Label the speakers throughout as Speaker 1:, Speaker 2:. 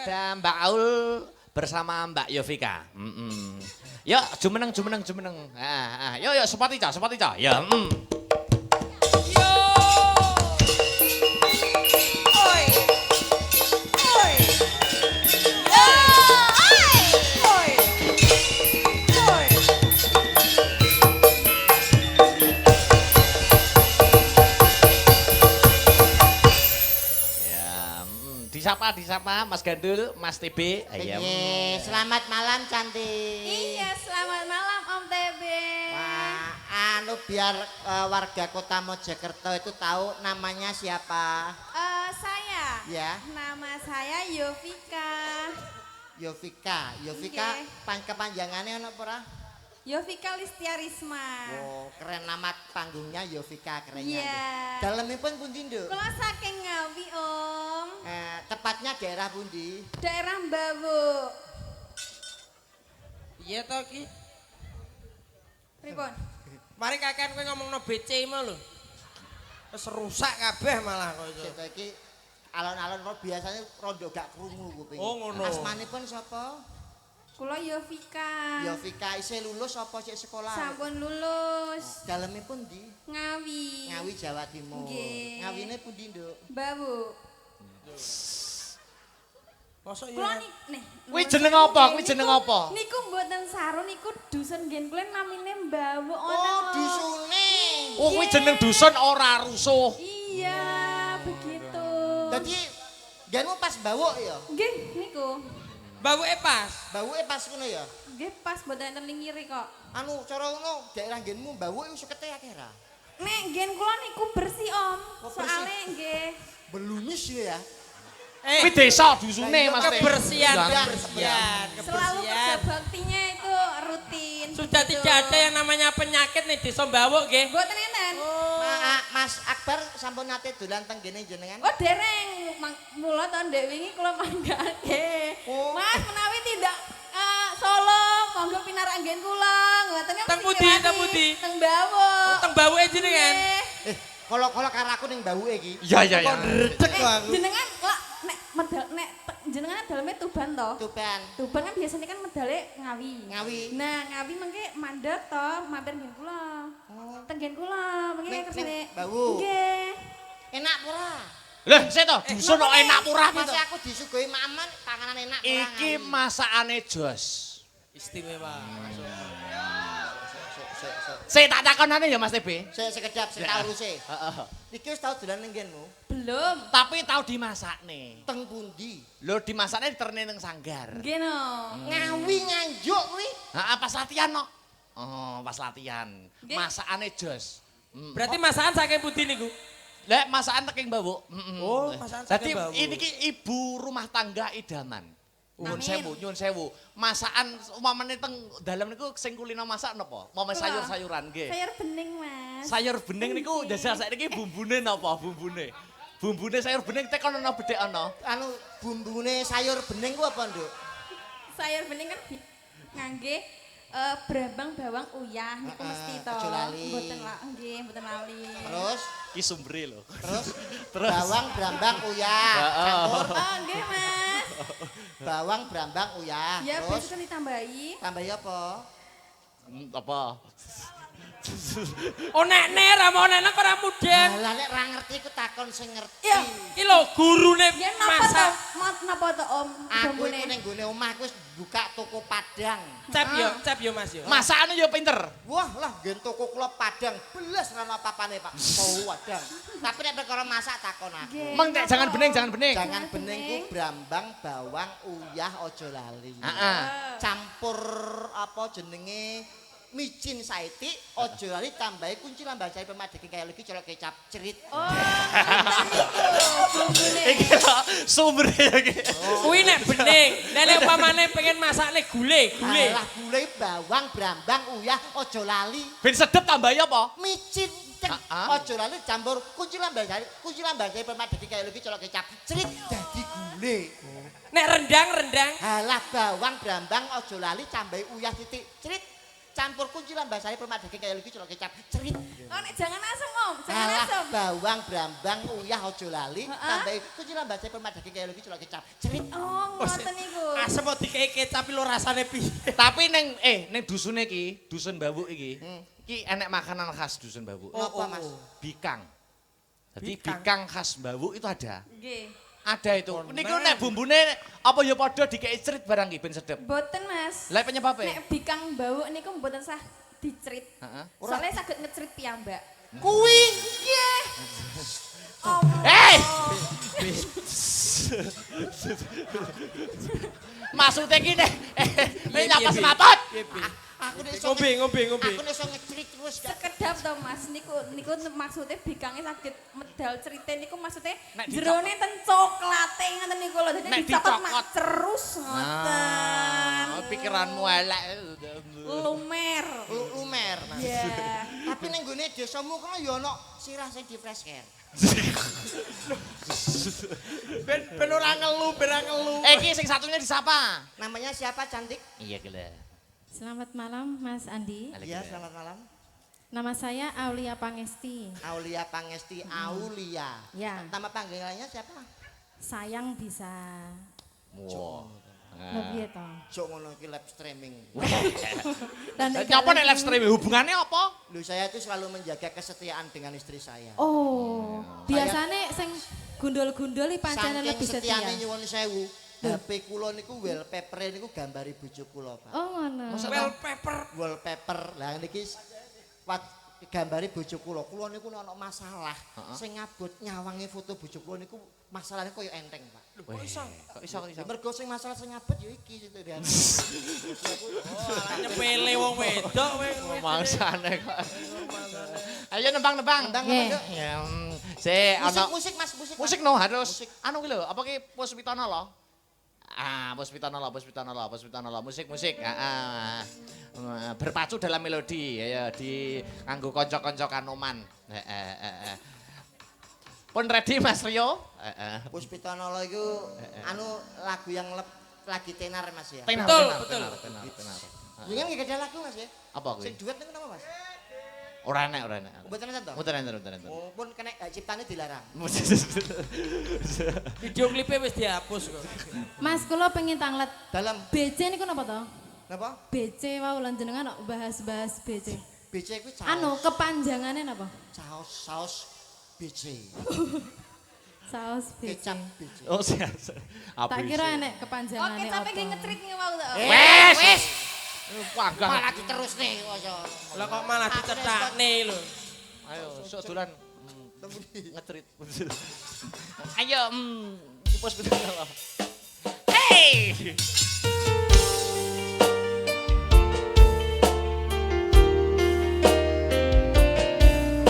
Speaker 1: ada Mbak Aul bersama Mbak Yovika. Yuk, jumeneng. Yuk, sepati ca. Ya,
Speaker 2: Yo. Oi. Oi. Yo. Oi. Oi.
Speaker 1: Ya, disapa Mas Gandul, Mas TB. Ayo.
Speaker 3: Selamat malam cantik.
Speaker 2: Iya, selamat malam Om TB.
Speaker 3: Wah, biar warga Kota Mojokerto itu tahu namanya siapa.
Speaker 2: Saya.
Speaker 3: Ya.
Speaker 2: Nama saya Yovika.
Speaker 3: Yovika.
Speaker 2: Oke.
Speaker 3: Kepanjangannya apa ora?
Speaker 2: Yovika Listiarisma.
Speaker 3: Oh, keren nama panggungnya Yovika kerennya.
Speaker 2: Iya.
Speaker 3: Dalemipun pundi, Nduk?
Speaker 2: Kula saking Ngawi, Om.
Speaker 3: Tepatnya daerah pundi?
Speaker 2: Daerah Mbawuk.
Speaker 4: Iya toh Ki.
Speaker 2: Pripun?
Speaker 4: Mari kakean kowe ngomongno BC mau lho. Wis rusak kabeh malah kok iso.
Speaker 3: Kita iki alon-alon kok biasanya rondo gak krungu kuping.
Speaker 4: Oh, ngono.
Speaker 3: Asmanipun sapa?
Speaker 2: Kula Yovika.
Speaker 3: Yovika isih lulus apa sik sekolah?
Speaker 2: Sampun lulus.
Speaker 3: Dalemipun ndi?
Speaker 2: Ngawi.
Speaker 3: Ngawi Jawa Timur.
Speaker 2: Nggih.
Speaker 3: Ngawine pundi, Nduk?
Speaker 2: Mbawuk.
Speaker 4: Mosok
Speaker 2: Kula
Speaker 4: ya.
Speaker 2: nih.
Speaker 1: Kuwi jeneng apa? Kuwi jeneng apa?
Speaker 2: Niku mboten saru niku dusun ngen kula namine Mbawuk
Speaker 3: Oh,
Speaker 2: ana.
Speaker 3: dusune.
Speaker 1: Oh, kuwi jeneng dusun ora rusuh.
Speaker 2: Iya, begitu.
Speaker 3: Dadi genmu pas bawuk ya?
Speaker 2: Nggih, niku.
Speaker 4: Bawuke pas.
Speaker 3: Bawuke pas ngono ya?
Speaker 2: Nggih pas mboten enten ngiri kok.
Speaker 3: Anu cara ngono daerah genmu bawuk iku sukete akeh ra?
Speaker 2: Nek ngen kula niku bersih, Om.
Speaker 3: Oh, bersih.
Speaker 2: Soale nggih.
Speaker 3: Belumis ya.
Speaker 1: Kuwi desa dusune Mas TB.
Speaker 4: Kebersihan,
Speaker 3: Iya.
Speaker 2: Selalu kerja
Speaker 4: kebersihan.
Speaker 2: baktinya itu rutin.
Speaker 4: Sudah
Speaker 2: begitu.
Speaker 4: tidak ada yang namanya penyakit nih di Mbawuk nggih.
Speaker 2: Mboten enten.
Speaker 3: Mas Akbar sampun nate dolan teng kene jenengan?
Speaker 2: Oh dereng, mula tahun dek wingi kula manggake.
Speaker 3: Oh.
Speaker 2: Mas menawi tidak Solo, monggo pinarak nggen kula. Ngoten kan
Speaker 4: Teng
Speaker 2: mesti
Speaker 4: pundi,
Speaker 2: ngelati.
Speaker 4: teng pundi?
Speaker 2: Teng Mbawuk.
Speaker 4: Teng Mbawuke jenengan.
Speaker 2: Nggih.
Speaker 3: Kalau karo aku ning bawuke iki.
Speaker 1: Iya.
Speaker 4: Cek kok aku.
Speaker 2: Jenengan lak nek medal nek jenengan daleme Tuban to.
Speaker 3: Tuban.
Speaker 2: Tuban kan biasanya kan medale Ngawi.
Speaker 3: Ngawi.
Speaker 2: Nah, Ngawi mengke mandek to, mampir nggen kula. Teng nggen kula, mengke
Speaker 3: Ning-
Speaker 2: kersane.
Speaker 3: ning Bawuk.
Speaker 2: Nggih.
Speaker 3: Enak ora?
Speaker 1: Lah, sik to, dusun kok enak purah
Speaker 3: Mas
Speaker 1: to.
Speaker 3: aku disuguhi maman panganan enak ora?
Speaker 1: Iki masakane jos.
Speaker 4: Istimewa.
Speaker 1: Sik tak takonane ya Mas TB.
Speaker 3: Sik sekedap sik tak uruse.
Speaker 1: Heeh.
Speaker 3: Iki wis tau dolan ning nggenmu?
Speaker 2: Belum.
Speaker 1: Tapi tau dimasakne.
Speaker 3: Teng pundi?
Speaker 1: Lho dimasakne diterne ning sanggar.
Speaker 2: Nggih no.
Speaker 3: Ngawi Nganjuk kuwi.
Speaker 1: Heeh, pas latihan no. Oh, pas latihan.
Speaker 2: Nggih.
Speaker 1: Masakane jos.
Speaker 4: Berarti masakan saking pundi niku?
Speaker 1: Lek masakan teking Mbawuk.
Speaker 4: Oh, masakan
Speaker 1: Dadi
Speaker 4: saking Mbawuk.
Speaker 1: ini ki ibu rumah tangga idaman. Nyun
Speaker 2: Amin.
Speaker 1: sewu. Masakan umpamane teng dalem niku sing kulino masak napa? Umpama
Speaker 2: Kula.
Speaker 1: sayur-sayuran nggih.
Speaker 2: Sayur bening, Mas.
Speaker 1: Sayur bening niku jajal saiki bumbune napa bumbune? Bumbune sayur bening tek ana bedhek ana.
Speaker 3: Anu bumbune sayur bening ku apa, Nduk?
Speaker 2: Sayur bening kan ngangge brambang bawang uyah niku mesti to.
Speaker 3: aja lali.
Speaker 2: Mboten lah, nggih, mboten lali.
Speaker 3: Terus
Speaker 1: Ki sumbere lho.
Speaker 3: terus bawang brambang uyah. Campur
Speaker 2: Oh, nggih, Mas.
Speaker 3: bawang brambang uyah.
Speaker 2: Ya,
Speaker 3: Terus
Speaker 2: biasa kan ditambahi.
Speaker 3: tambahi apa?
Speaker 1: Apa?
Speaker 4: Oh nek ra mau nek ora mudeng.
Speaker 3: Lah nek ra ngerti iku takon sing ngerti.
Speaker 2: Ya.
Speaker 4: Iki lho gurune
Speaker 2: Ya napa to?
Speaker 4: masak.
Speaker 2: Napa to, Om?
Speaker 3: Aku
Speaker 2: Bambune.
Speaker 3: iku ning gone omahku wis buka toko Padang.
Speaker 4: Cep yo Mas yo.
Speaker 1: Masakane yo pinter.
Speaker 3: Wah lah gen toko kula Padang belas ra ana apa-apane, Pak. Oh, Padang. Tapi nek perkara masak takon aku.
Speaker 2: Nggih,
Speaker 1: Meng tek
Speaker 2: napa?
Speaker 1: jangan bening, jangan bening.
Speaker 3: Jangan bening ku brambang, bawang, uyah aja lali.
Speaker 1: Heeh.
Speaker 3: Campur apa jenenge micin saiti aja lali tambahi kunci lambar jari pemadeki kaya lagi colok kecap cerit.
Speaker 2: Oh, enten niku bumbune.
Speaker 1: Iki lho sumbere iki.
Speaker 4: Kuwi nek bening. Nek upamane pengen masakne gule.
Speaker 3: Alah gule bawang, brambang, uyah aja lali.
Speaker 1: Ben sedep tambahi apa?
Speaker 3: Micin cek aja lali campur kunci lambar jari pemadeki kaya lagi colok kecap cerit dadi gule.
Speaker 4: Nek rendang.
Speaker 3: Alah bawang, brambang aja lali tambahi uyah titik cerit. Campur kunci lambar sari permadake kaya lagi colok kecap cerit.
Speaker 2: Oh, nek jangan asem, Om. Jangan
Speaker 3: Alah
Speaker 2: asem.
Speaker 3: bawang brambang uyah aja lali
Speaker 2: Heeh.
Speaker 3: tambahi kunci lambar sari permadake kaya lagi colok kecap cerit.
Speaker 2: Oh, ngoten niku.
Speaker 4: Asem kok dikei kecap lho rasane piye.
Speaker 1: Tapi ning dusune iki, dusun Bawuk iki. Iki enek makanan khas dusun Bawuk.
Speaker 3: Apa, Mas?
Speaker 1: Bikang. Jadi
Speaker 4: Bikang.
Speaker 1: bikang khas Bawuk itu ada.
Speaker 2: Nggih.
Speaker 1: Ada itu. Niku nek bumbune apa ya padha dikei cerit barang iki ben sedep.
Speaker 2: Mboten Mas.
Speaker 1: Lah penyebabnya?
Speaker 2: Nek bikang bau niku mboten sah dicrit.
Speaker 1: Heeh.
Speaker 2: Soalnya saged ngecrit piyambak.
Speaker 3: Kuwi
Speaker 2: Nggih. Allah.
Speaker 1: Hei! Maksudnya gini, ini nyapa semapot.
Speaker 3: aku nek iso
Speaker 4: Ngombe.
Speaker 3: aku nek iso ngecerit terus gak
Speaker 2: Sekedap to Mas, niku maksudnya bikangnya saged medal cerite niku maksudnya
Speaker 1: Nek
Speaker 2: jerone ten coklate ngoten niku lho. Dadi
Speaker 1: Nek
Speaker 2: dicokot
Speaker 1: dicokot.
Speaker 2: mak terus ngoten.
Speaker 1: Pikiranmu elek.
Speaker 2: Lumer.
Speaker 3: lumer. Mas.
Speaker 2: Ya.
Speaker 3: Tapi ning gone desamu kono ya ana sirah sing di fresh care.
Speaker 4: Ben ora ngelu.
Speaker 1: Iki sing satunya disapa?
Speaker 3: Namanya siapa cantik?
Speaker 1: Iya gila.
Speaker 5: Selamat malam Mas Andi.
Speaker 3: Iya, selamat malam.
Speaker 5: Nama saya Aulia Pangesti.
Speaker 3: Aulia Pangesti Aulia.
Speaker 5: Ya,
Speaker 3: Nama panggilannya siapa?
Speaker 5: sayang bisa.
Speaker 1: Wow.
Speaker 5: Lebih to.
Speaker 3: Jok ngono iki live streaming.
Speaker 5: Dan
Speaker 1: Nyapa nek live streaming hubungannya apa?
Speaker 3: Loh, saya itu selalu menjaga kesetiaan dengan istri saya.
Speaker 5: Oh, biasanya sing gundul-gundul iki pancene
Speaker 3: Saking
Speaker 5: lebih setia.
Speaker 3: setiane nyuwun sewu. HP kula niku wallpaper niku gambari bojo kula, Pak.
Speaker 5: Oh, ngono.
Speaker 4: Wallpaper.
Speaker 3: Wallpaper. Lah niki gambari bojo kula. Kula niku nek ana masalah, sing ngabot nyawangi foto bojo kula niku masalahnya koyo enteng, Pak.
Speaker 4: Kok iso?
Speaker 1: Kok iso kok iso?
Speaker 3: Mergo sing masalah sing ngabot ya iki situ dia.
Speaker 4: Nyepele wong wedok kowe.
Speaker 1: Mangsane kok. Ayo nembang-nembang.
Speaker 3: Ndang
Speaker 5: Nggih.
Speaker 3: apa,
Speaker 1: Ya, si ana
Speaker 3: musik Mas, musik. Mas.
Speaker 1: musik no harus
Speaker 3: Musik.
Speaker 1: anu ki lho, apa ki Puspitana lho? Puspitana lho. Musik. Berpacu dalam melodi ya di nganggo kanca-kanca kanoman. Pun ready Mas Rio?
Speaker 3: Puspitanala iku anu lagu yang lagi tenar Mas ya.
Speaker 4: Betul.
Speaker 3: Ini kan gak ada lagu Mas ya.
Speaker 1: Apa kuwi?
Speaker 3: Sing duet niku napa Mas?
Speaker 1: Ora enek.
Speaker 3: Mboten enten to?
Speaker 1: Muter.
Speaker 3: Oh, pun kena ciptane dilarang.
Speaker 4: Video klipnya wis dihapus kok.
Speaker 5: Mas kula pengen tanglet
Speaker 3: Dalam
Speaker 5: BC niku napa to?
Speaker 3: napa?
Speaker 5: BC wau lan jenengan kok bahas-bahas BC.
Speaker 3: BC kuwi
Speaker 5: Anu kepanjangannya napa?
Speaker 3: saus BC.
Speaker 5: Saus BC.
Speaker 3: Kecap BC.
Speaker 1: Oh,
Speaker 5: Tak kira enek
Speaker 2: Oke,
Speaker 5: kepanjangannya
Speaker 2: tapi
Speaker 5: apa.
Speaker 2: nggih ngecrit niku mau to.
Speaker 1: Wes. Panggah.
Speaker 3: Malah diterus nih aja.
Speaker 4: Lah kok malah dicethakne lho.
Speaker 1: Ayo, sok dolan.
Speaker 3: Temu di.
Speaker 1: Ngetrit. Ayo, di Puspitana. Hey!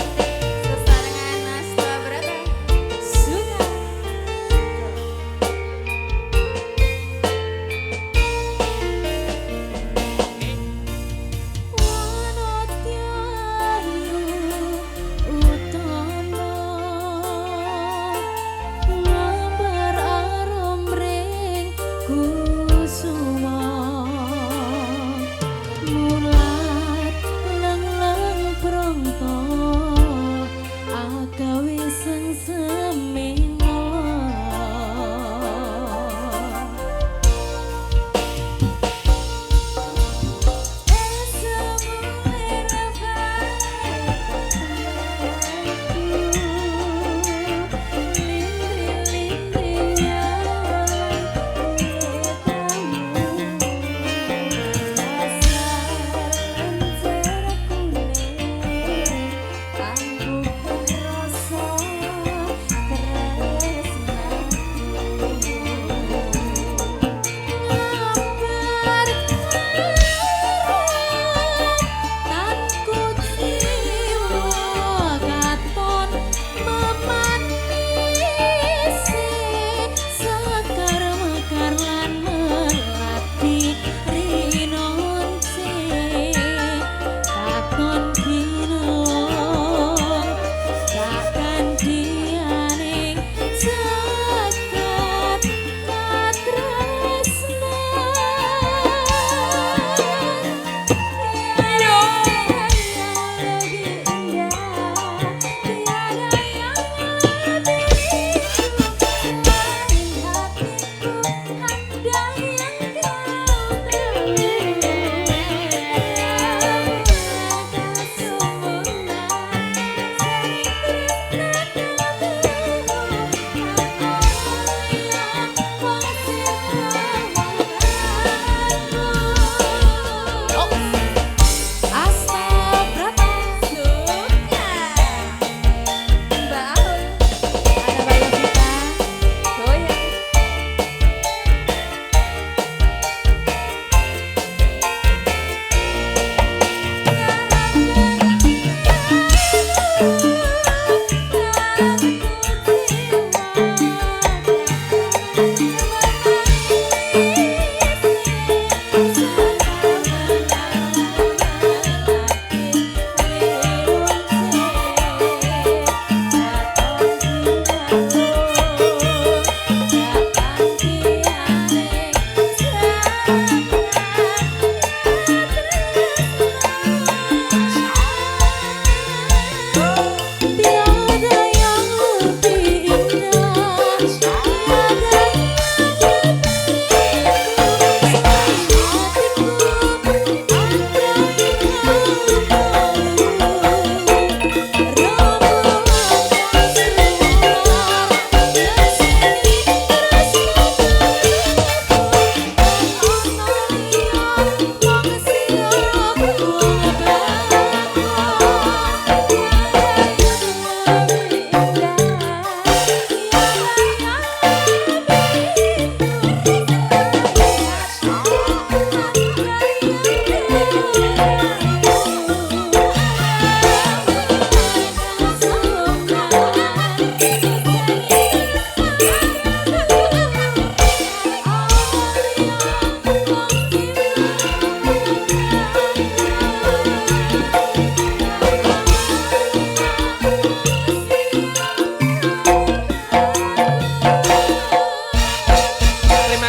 Speaker 2: Sesarengan Nasta Brata.
Speaker 5: Suka. Wanotyayu utama lambar arom ring kusuma mulat lang-lang prangta agawe sengsemena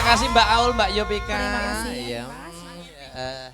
Speaker 1: kasih Mbak Aul, Mbak Yovika.
Speaker 5: Terima kasih.
Speaker 1: Iya.
Speaker 2: Terima kasih.
Speaker 1: Eh,